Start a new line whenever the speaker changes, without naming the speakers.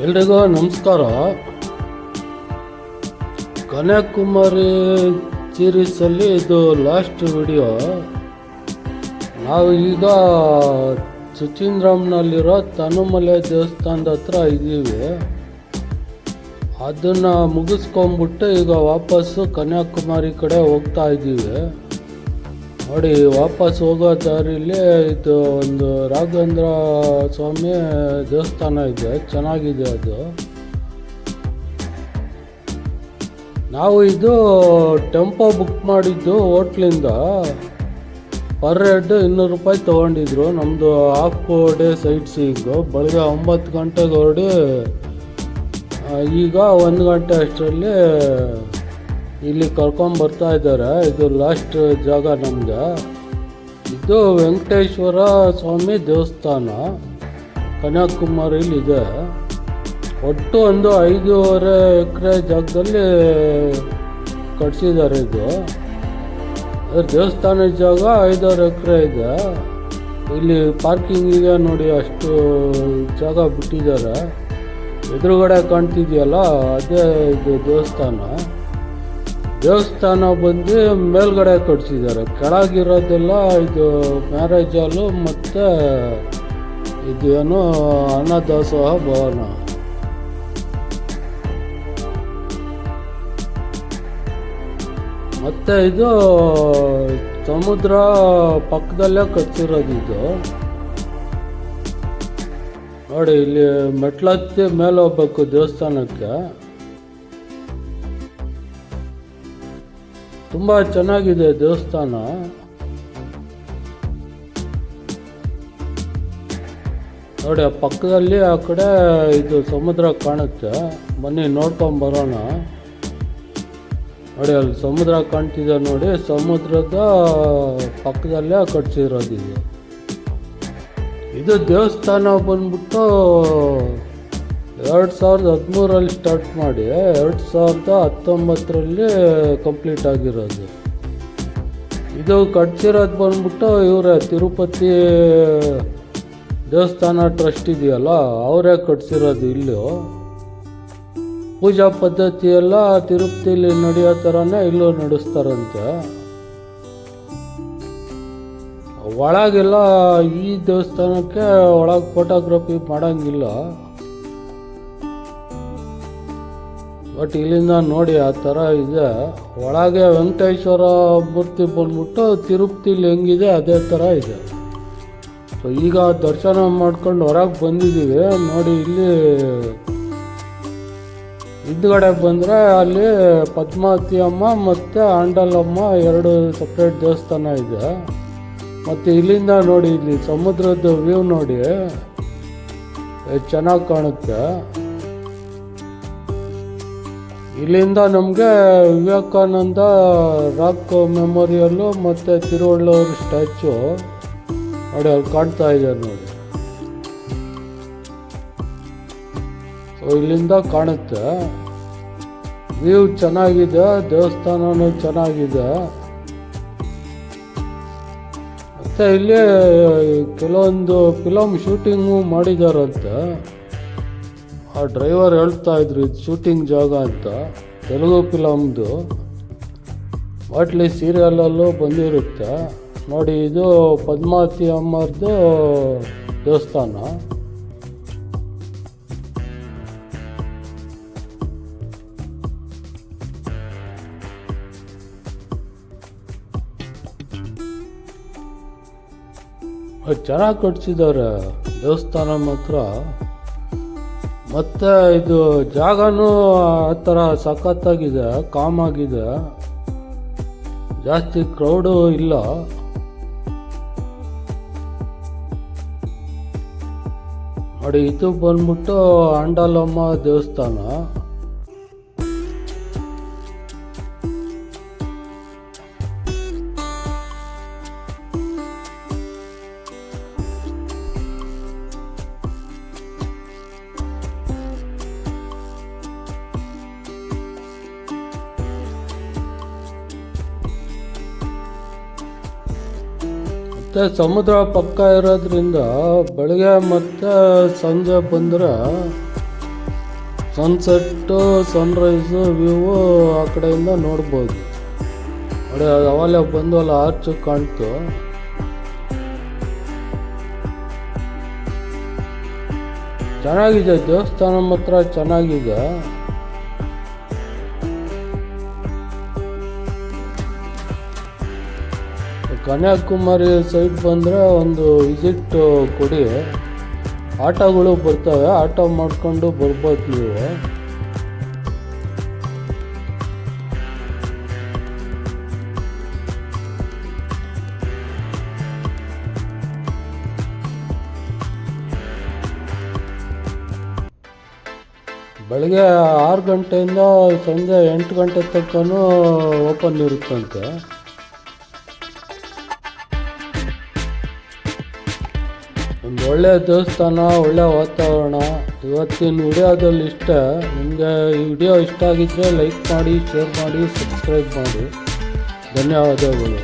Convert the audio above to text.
ಎಲ್ರಿಗೂ ನಮಸ್ಕಾರ. ಕನ್ಯಾಕುಮಾರಿ ಸೀರೀಸಲ್ಲಿ ಇದು ಲಾಸ್ಟ್ ವಿಡಿಯೋ. ನಾವು ಈಗ ಸುಚೀಂದ್ರಂನಲ್ಲಿರೋ ತನುಮಲೆ ದೇವಸ್ಥಾನದ ಹತ್ರ ಇದ್ದೀವಿ. ಅದನ್ನು ಮುಗಿಸ್ಕೊಂಬಿಟ್ಟು ಈಗ ವಾಪಸ್ಸು ಕನ್ಯಾಕುಮಾರಿ ಕಡೆ ಹೋಗ್ತಾ ಇದ್ದೀವಿ. ನೋಡಿ, ವಾಪಸ್ ಹೋಗೋ ದಾರಿಲಿ ಇದು ಒಂದು ರಾಘವೇಂದ್ರ ಸ್ವಾಮಿ ದೇವಸ್ಥಾನ ಇದೆ, ಚೆನ್ನಾಗಿದೆ ಅದು. ನಾವು ಇದು ಟೆಂಪೋ ಬುಕ್ ಮಾಡಿದ್ದು ಹೋಟ್ಲಿಂದ. ಪರ್ ಹೆಡ್ 200 ರೂಪಾಯಿ ತೊಗೊಂಡಿದ್ರು. ನಮ್ಮದು ಹಾಫ್ ಡೇ ಸೈಟ್ ಸೀಯಿಂಗು. ಬೆಳಗ್ಗೆ 9 ಗಂಟೆಗೆ ಹೊರಡಿ ಈಗ 1 ಗಂಟೆ ಅಷ್ಟರಲ್ಲಿ ಇಲ್ಲಿ ಕರ್ಕೊಂಬರ್ತಾ ಇದ್ದಾರೆ. ಇದು ಲಾಸ್ಟ್ ಜಾಗ ನಮಗೆ. ಇದು ವೆಂಕಟೇಶ್ವರ ಸ್ವಾಮಿ ದೇವಸ್ಥಾನ ಕನ್ಯಾಕುಮಾರಿಲಿದೆ. ಒಟ್ಟು ಒಂದು 5.5 ಎಕರೆ ಜಾಗದಲ್ಲಿ ಕಟ್ಸಿದ್ದಾರೆ. ಇದು ದೇವಸ್ಥಾನದ ಜಾಗ 5.5 ಎಕರೆ ಇದೆ. ಇಲ್ಲಿ ಪಾರ್ಕಿಂಗಿಗೆ ನೋಡಿ ಅಷ್ಟು ಜಾಗ ಬಿಟ್ಟಿದ್ದಾರೆ. ಎದುರುಗಡೆ ಕಾಣ್ತಿದೆಯಲ್ಲ, ಅದೇ ಇದು ದೇವಸ್ಥಾನ ಬಂದು ಮೇಲ್ಗಡೆ ಕಟ್ಸಿದ್ದಾರೆ. ಕೆಳಗಿರೋದೆಲ್ಲ ಇದು ಮ್ಯಾರೇಜ್ ಹಾಲು ಮತ್ತು ಇದೇನು ಅನ್ನದಾಸೋಹ ಭವನ. ಮತ್ತು ಇದು ಸಮುದ್ರ ಪಕ್ಕದಲ್ಲೇ ಕಟ್ಸಿರೋದು. ಇದು ನೋಡಿ, ಇಲ್ಲಿ ಮೆಟ್ಲತ್ತಿ ಮೇಲೆ ಹೋಗ್ಬೇಕು ದೇವಸ್ಥಾನಕ್ಕೆ. ತುಂಬ ಚೆನ್ನಾಗಿದೆ ದೇವಸ್ಥಾನ. ನೋಡಿ, ಆ ಪಕ್ಕದಲ್ಲಿ ಆ ಕಡೆ ಇದು ಸಮುದ್ರ ಕಾಣುತ್ತೆ. ಬನ್ನಿ ನೋಡ್ಕೊಂಬರೋಣ. ನೋಡಿ, ಅಲ್ಲಿ ಸಮುದ್ರ ಕಾಣ್ತಿದೆ ನೋಡಿ. ಸಮುದ್ರದ ಪಕ್ಕದಲ್ಲೇ ಕಟ್ಸಿರೋದು ಇದು. ಇದು ದೇವಸ್ಥಾನ ಬಂದ್ಬಿಟ್ಟು 2013ರಲ್ಲಿ ಸ್ಟಾರ್ಟ್ ಮಾಡಿ 2019ರಲ್ಲಿ ಕಂಪ್ಲೀಟ್ ಆಗಿರೋದು. ಇದು ಕಟ್ಸಿರೋದು ಬಂದ್ಬಿಟ್ಟು ಇವರೇ, ತಿರುಪತಿ ದೇವಸ್ಥಾನ ಟ್ರಸ್ಟ್ ಇದೆಯಲ್ಲ, ಅವರೇ ಕಟ್ಸಿರೋದು. ಇಲ್ಲೂ ಪೂಜಾ ಪದ್ಧತಿ ಎಲ್ಲ ತಿರುಪತಿಲಿ ನಡೆಯೋ ಥರನೇ ಇಲ್ಲೂ ನಡೆಸ್ತಾರಂತೆ. ಒಳಗೆಲ್ಲ ಈ ದೇವಸ್ಥಾನಕ್ಕೆ ಒಳಗೆ ಫೋಟೋಗ್ರಫಿ ಮಾಡೋಂಗಿಲ್ಲ. ಬಟ್ ಇಲ್ಲಿಂದ ನೋಡಿ ಆ ಥರ ಇದೆ. ಒಳಗೆ ವೆಂಕಟೇಶ್ವರ ಮೂರ್ತಿ ಬಂದ್ಬಿಟ್ಟು ತಿರುಪತಿಲಿ ಹೆಂಗಿದೆ ಅದೇ ಥರ ಇದೆ. ಸೊ ಈಗ ದರ್ಶನ ಮಾಡ್ಕೊಂಡು ಹೊರಗೆ ಬಂದಿದ್ದೀವಿ. ನೋಡಿ, ಇಲ್ಲಿ ಹಿಂದ್ಗಡೆ ಬಂದರೆ ಅಲ್ಲಿ ಪದ್ಮಾವತಿ ಅಮ್ಮ ಮತ್ತು ಆಂಡಲಮ್ಮ 2 ಸಪ್ರೇಟ್ ದೇವಸ್ಥಾನ ಇದೆ. ಮತ್ತು ಇಲ್ಲಿಂದ ನೋಡಿ, ಇಲ್ಲಿ ಸಮುದ್ರದ ವ್ಯೂ ನೋಡಿ, ಚೆನ್ನಾಗಿ ಕಾಣುತ್ತೆ. ಇಲ್ಲಿಂದ ನಮಗೆ ವಿವೇಕಾನಂದ ರಾಕ್ ಮೆಮೋರಿಯಲ್ಲು ಮತ್ತು ತಿರುವಳ್ಳೂರು ಸ್ಟ್ಯಾಚು ನೋಡಿ ಅಲ್ಲಿ ಕಾಣ್ತಾ ಇದೆ ನೋಡಿ. ಸೊ ಇಲ್ಲಿಂದ ಕಾಣುತ್ತೆ. ವ್ಯೂ ಚೆನ್ನಾಗಿದೆ, ದೇವಸ್ಥಾನನೂ ಚೆನ್ನಾಗಿದೆ. ಮತ್ತು ಇಲ್ಲಿ ಕೆಲವೊಂದು ಫಿಲಮ್ ಶೂಟಿಂಗು ಮಾಡಿದಾರಂತೆ. ಆ ಡ್ರೈವರ್ ಹೇಳ್ತಾ ಇದ್ರು ಇದು ಶೂಟಿಂಗ್ ಜಾಗ ಅಂತ. ತೆಲುಗು ಫಿಲಮ್ದು ವಾಟ್ಲಿ ಸೀರಿಯಲಲ್ಲೂ ಬಂದಿರುತ್ತೆ ನೋಡಿ. ಇದು ಪದ್ಮಾವತಿ ಅಮ್ಮರದು ದೇವಸ್ಥಾನ. ಚೆನ್ನಾಗಿ ಕಟ್ಸಿದ್ದಾರೆ ದೇವಸ್ಥಾನ ಮಾತ್ರ. ಮತ್ತು ಇದು ಜಾಗನೂ ಆ ಥರ ಸಖತ್ತಾಗಿದೆ, ಕಾಮಾಗಿದೆ, ಜಾಸ್ತಿ ಕ್ರೌಡು ಇಲ್ಲ. ನೋಡಿ, ಇದು ಬಂದ್ಬಿಟ್ಟು ಆಂಡಲಮ್ಮ ದೇವಸ್ಥಾನ. ಮತ್ತು ಸಮುದ್ರ ಪಕ್ಕ ಇರೋದ್ರಿಂದ ಬೆಳಗ್ಗೆ ಮತ್ತು ಸಂಜೆ ಬಂದರೆ ಸನ್ಸೆಟ್ಟು ಸನ್ರೈಸು ವ್ಯೂವು ಆ ಕಡೆಯಿಂದ ನೋಡ್ಬೋದು. ನೋಡಿ ಅವಾಗಲೇ ಬಂದವಲ್ಲ ಆರ್ಚು ಕಾಣ್ತು. ಚೆನ್ನಾಗಿದೆ, ದೇವಸ್ಥಾನ ಮಾತ್ರ ಚೆನ್ನಾಗಿದೆ. ಕನ್ಯಾಕುಮಾರಿ ಸೈಡ್ ಬಂದರೆ ಒಂದು ವಿಸಿಟ್ ಕೊಡಿ. ಆಟೋಗಳು ಬರ್ತವೆ, ಆಟೋ ಮಾಡ್ಕೊಂಡು ಬರ್ಬೋದು ನೀವು. ಬೆಳಗ್ಗೆ 6 ಗಂಟೆಯಿಂದ ಸಂಜೆ 8 ಗಂಟೆ ತನಕನೂ ಓಪನ್ ಇರುತ್ತಂತೆ. ಒಂದು ಒಳ್ಳೆಯ ದೇವಸ್ಥಾನ, ಒಳ್ಳೆಯ ವಾತಾವರಣ. ಇವತ್ತಿನ ವಿಡಿಯೋದಲ್ಲಿ ಇಷ್ಟೇ. ನಿಮಗೆ ಈ ವಿಡಿಯೋ ಇಷ್ಟ ಆಗಿದ್ದರೆ ಲೈಕ್ ಮಾಡಿ, ಶೇರ್ ಮಾಡಿ, ಸಬ್ಸ್ಕ್ರೈಬ್ ಮಾಡಿ. ಧನ್ಯವಾದಗಳು.